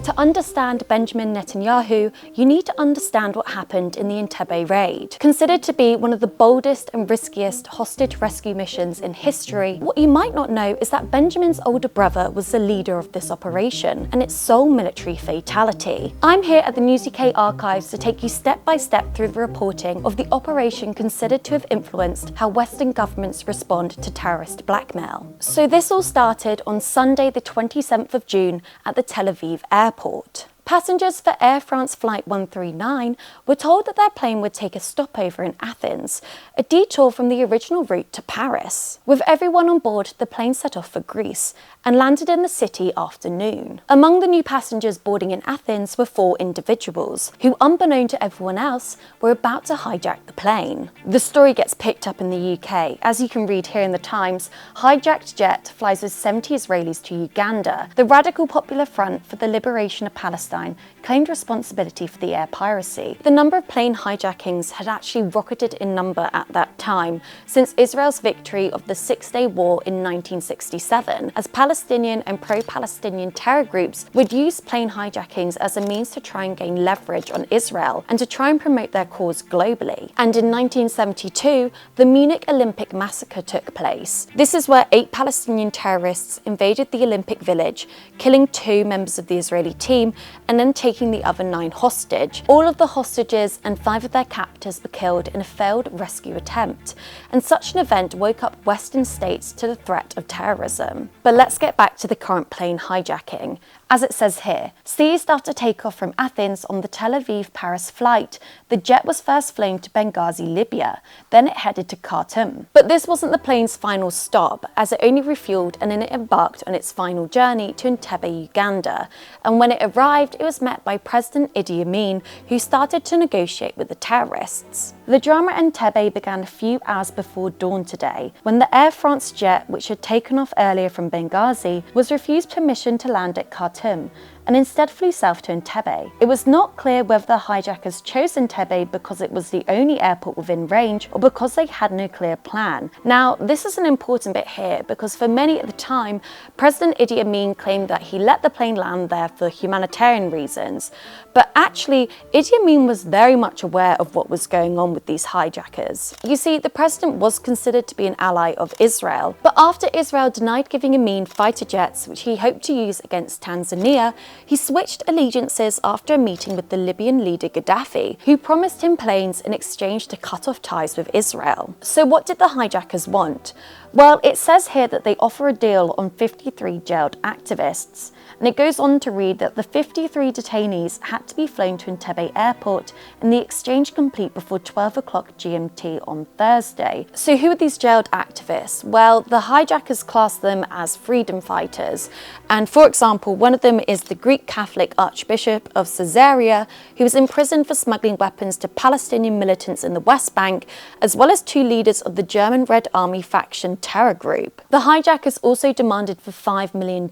To understand Benjamin Netanyahu, you need to understand what happened in the Entebbe raid. Considered to be one of the boldest and riskiest hostage rescue missions in history, what you might not know is that Benjamin's older brother was the leader of this operation and its sole military fatality. I'm here at the News UK archives to take you step by step through the reporting of the operation considered to have influenced how Western governments respond to terrorist blackmail. So this all started on Sunday the 27th of June at the Tel Aviv airport. Passengers for Air France Flight 139 were told that their plane would take a stopover in Athens, a detour from the original route to Paris. With everyone on board, the plane set off for Greece and landed in the city after noon. Among the new passengers boarding in Athens were 4 individuals, who, unbeknown to everyone else, were about to hijack the plane. The story gets picked up in the UK. As you can read here in the Times, hijacked jet flies with 70 Israelis to Uganda. The Radical Popular Front for the Liberation of Palestine claimed responsibility for the air piracy. The number of plane hijackings had actually rocketed in number at that time, since Israel's victory of the Six-Day War in 1967, as Palestinian and pro-Palestinian terror groups would use plane hijackings as a means to try and gain leverage on Israel and to try and promote their cause globally. And in 1972, the Munich Olympic massacre took place. This is where 8 Palestinian terrorists invaded the Olympic Village, killing 2 members of the Israeli team and then taking the other 9 hostage. All of the hostages and 5 of their captors were killed in a failed rescue attempt, and such an event woke up Western states to the threat of terrorism. But let's get back to the current plane hijacking. As it says here, seized after takeoff from Athens on the Tel Aviv-Paris flight, the jet was first flown to Benghazi, Libya, then it headed to Khartoum. But this wasn't the plane's final stop, as it only refueled and then it embarked on its final journey to Entebbe, Uganda. And when it arrived, it was met by President Idi Amin, who started to negotiate with the terrorists. The drama at Entebbe began a few hours before dawn today, when the Air France jet, which had taken off earlier from Benghazi, was refused permission to land at Khartoum and instead flew south to Entebbe. It was not clear whether the hijackers chose Entebbe because it was the only airport within range or because they had no clear plan. Now, this is an important bit here because for many at the time, President Idi Amin claimed that he let the plane land there for humanitarian reasons. But actually, Idi Amin was very much aware of what was going on with these hijackers. You see, the president was considered to be an ally of Israel, but after Israel denied giving Amin fighter jets, which he hoped to use against Tanzania, he switched allegiances after a meeting with the Libyan leader Gaddafi, who promised him planes in exchange to cut off ties with Israel. So what did the hijackers want? Well, it says here that they offer a deal on 53 jailed activists. And it goes on to read that the 53 detainees had to be flown to Entebbe airport and the exchange complete before 12 o'clock GMT on Thursday. So who are these jailed activists? Well, the hijackers class them as freedom fighters. And for example, one of them is the Greek Catholic Archbishop of Caesarea, who was imprisoned for smuggling weapons to Palestinian militants in the West Bank, as well as 2 leaders of the German Red Army faction terror group. The hijackers also demanded for $5 million.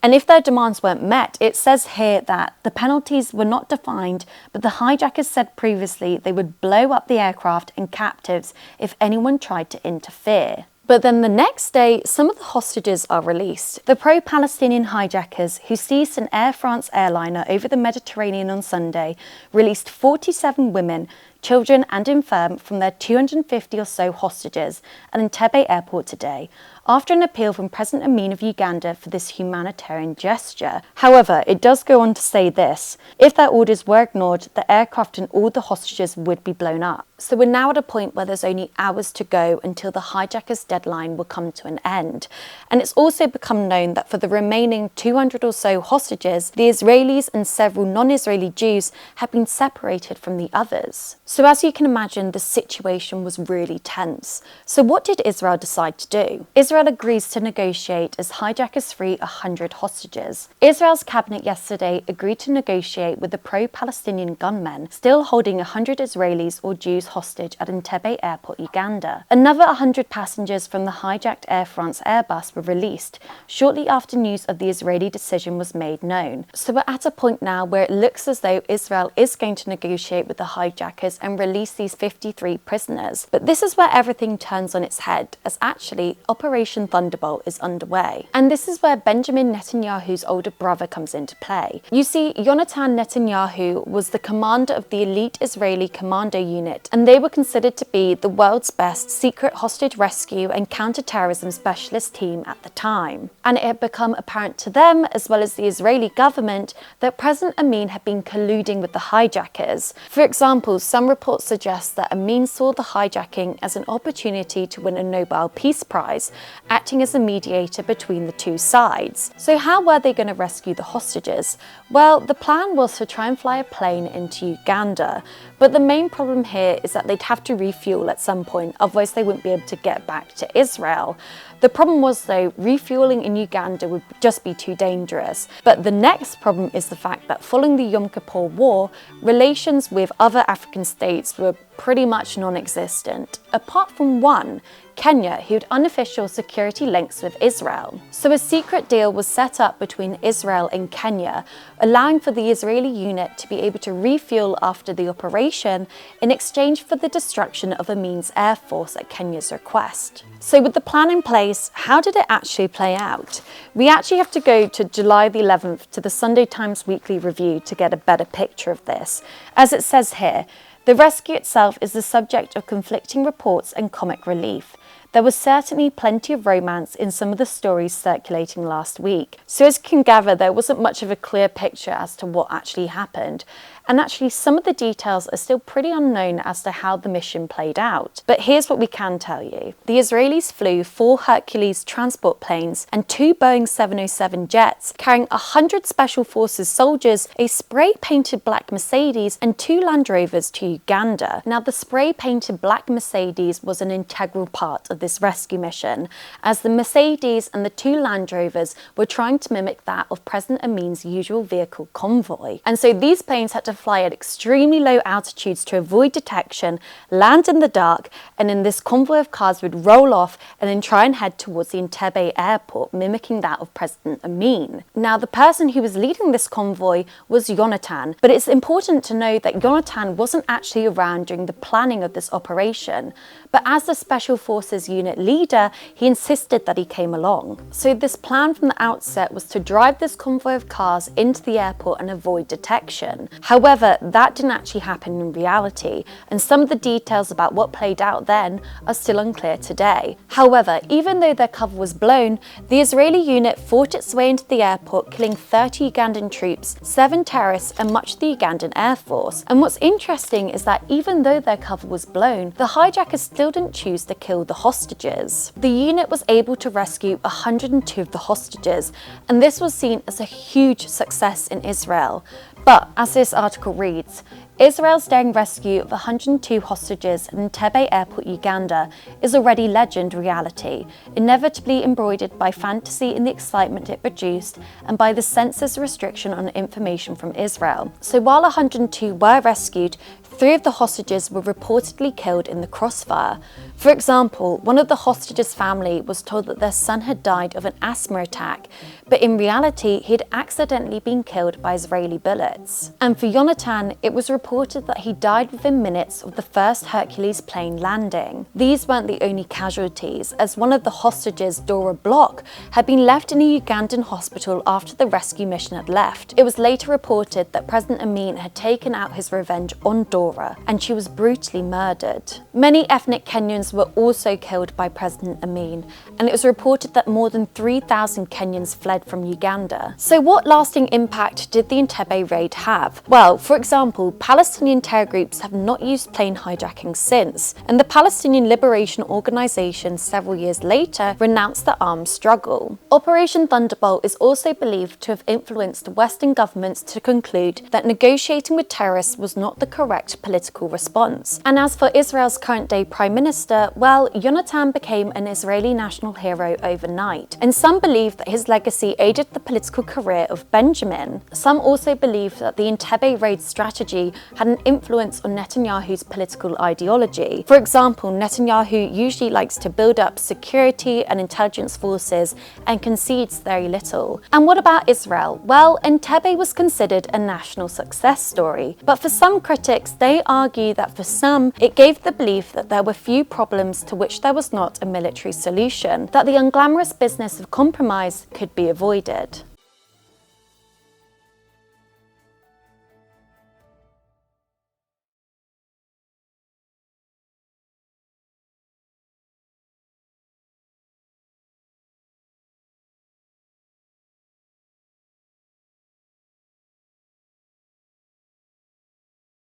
And if their demands weren't met, it says here that the penalties were not defined, but the hijackers said previously they would blow up the aircraft and captives if anyone tried to interfere. But then the next day, some of the hostages are released. The pro-Palestinian hijackers, who seized an Air France airliner over the Mediterranean on Sunday, released 47 women, children and infirm from their 250 or so hostages at Entebbe airport today, after an appeal from President Amin of Uganda for this humanitarian gesture. However, it does go on to say this: if their orders were ignored, the aircraft and all the hostages would be blown up. So we're now at a point where there's only hours to go until the hijackers' deadline will come to an end. And it's also become known that for the remaining 200 or so hostages, the Israelis and several non-Israeli Jews have been separated from the others. So as you can imagine, the situation was really tense. So what did Israel decide to do? Israel agrees to negotiate as hijackers free 100 hostages. Israel's cabinet yesterday agreed to negotiate with the pro-Palestinian gunmen still holding 100 Israelis or Jews hostage at Entebbe airport, Uganda. Another 100 passengers from the hijacked Air France Airbus were released shortly after news of the Israeli decision was made known. So we're at a point now where it looks as though Israel is going to negotiate with the hijackers and release these 53 prisoners. But this is where everything turns on its head, as actually Operation Operation Thunderbolt is underway. And this is where Benjamin Netanyahu's older brother comes into play. You see, Yonatan Netanyahu was the commander of the elite Israeli commando unit, and they were considered to be the world's best secret hostage rescue and counter-terrorism specialist team at the time. And it had become apparent to them, as well as the Israeli government, that President Amin had been colluding with the hijackers. For example, some reports suggest that Amin saw the hijacking as an opportunity to win a Nobel Peace Prize, acting as a mediator between the two sides. So how were they going to rescue the hostages? Well, the plan was to try and fly a plane into Uganda, but the main problem here is that they'd have to refuel at some point, otherwise they wouldn't be able to get back to Israel. The problem was, though, refueling in Uganda would just be too dangerous. But the next problem is the fact that following the Yom Kippur War, relations with other African states were pretty much non-existent, apart from one, Kenya, who had unofficial security links with Israel. So a secret deal was set up between Israel and Kenya, allowing for the Israeli unit to be able to refuel after the operation in exchange for the destruction of Amin's air force at Kenya's request. So with the plan in place, how did it actually play out? We actually have to go to July the 11th to the Sunday Times Weekly Review to get a better picture of this. As it says here, the rescue itself is the subject of conflicting reports and comic relief. There was certainly plenty of romance in some of the stories circulating last week. So as you can gather, there wasn't much of a clear picture as to what actually happened. And actually, some of the details are still pretty unknown as to how the mission played out. But here's what we can tell you. The Israelis flew 4 Hercules transport planes and 2 Boeing 707 jets, carrying 100 Special Forces soldiers, a spray-painted black Mercedes, and 2 Land Rovers to Uganda. Now, the spray-painted black Mercedes was an integral part of this rescue mission, as the Mercedes and the 2 Land Rovers were trying to mimic that of President Amin's usual vehicle convoy. And so these planes had to fly at extremely low altitudes to avoid detection, land in the dark, and then this convoy of cars would roll off and then try and head towards the Entebbe airport, mimicking that of President Amin. Now, the person who was leading this convoy was Yonatan, but it's important to know that Yonatan wasn't actually around during the planning of this operation, but as the Special Forces unit leader, he insisted that he came along. So this plan from the outset was to drive this convoy of cars into the airport and avoid detection. However, that didn't actually happen in reality, and some of the details about what played out then are still unclear today. However, even though their cover was blown, the Israeli unit fought its way into the airport, killing 30 Ugandan troops, 7 terrorists, and much of the Ugandan Air Force. And what's interesting is that even though their cover was blown, the hijackers still didn't choose to kill the hostages. The unit was able to rescue 102 of the hostages, and this was seen as a huge success in Israel. But as this article reads, Israel's daring rescue of 102 hostages in Entebbe Airport, Uganda, is already legend reality, inevitably embroidered by fantasy in the excitement it produced and by the censor's restriction on information from Israel. So while 102 were rescued, 3 of the hostages were reportedly killed in the crossfire. For example, one of the hostages' family was told that their son had died of an asthma attack, but in reality, he had accidentally been killed by Israeli bullets. And for Yonatan, it was reported that he died within minutes of the first Hercules plane landing. These weren't the only casualties, as one of the hostages, Dora Block, had been left in a Ugandan hospital after the rescue mission had left. It was later reported that President Amin had taken out his revenge on Dora, and she was brutally murdered. Many ethnic Kenyans were also killed by President Amin, and it was reported that more than 3,000 Kenyans fled from Uganda. So what lasting impact did the Entebbe raid have? Well, for example, Palestinian terror groups have not used plane hijacking since, and the Palestinian Liberation Organization several years later renounced the armed struggle. Operation Thunderbolt is also believed to have influenced Western governments to conclude that negotiating with terrorists was not the correct political response. And as for Israel's current-day Prime Minister, well, Yonatan became an Israeli national hero overnight, and some believe that his legacy policy aided the political career of Benjamin. Some also believe that the Entebbe raid strategy had an influence on Netanyahu's political ideology. For example, Netanyahu usually likes to build up security and intelligence forces and concedes very little. And what about Israel? Well, Entebbe was considered a national success story, but for some critics, they argue that for some, it gave the belief that there were few problems to which there was not a military solution, that the unglamorous business of compromise could be avoided.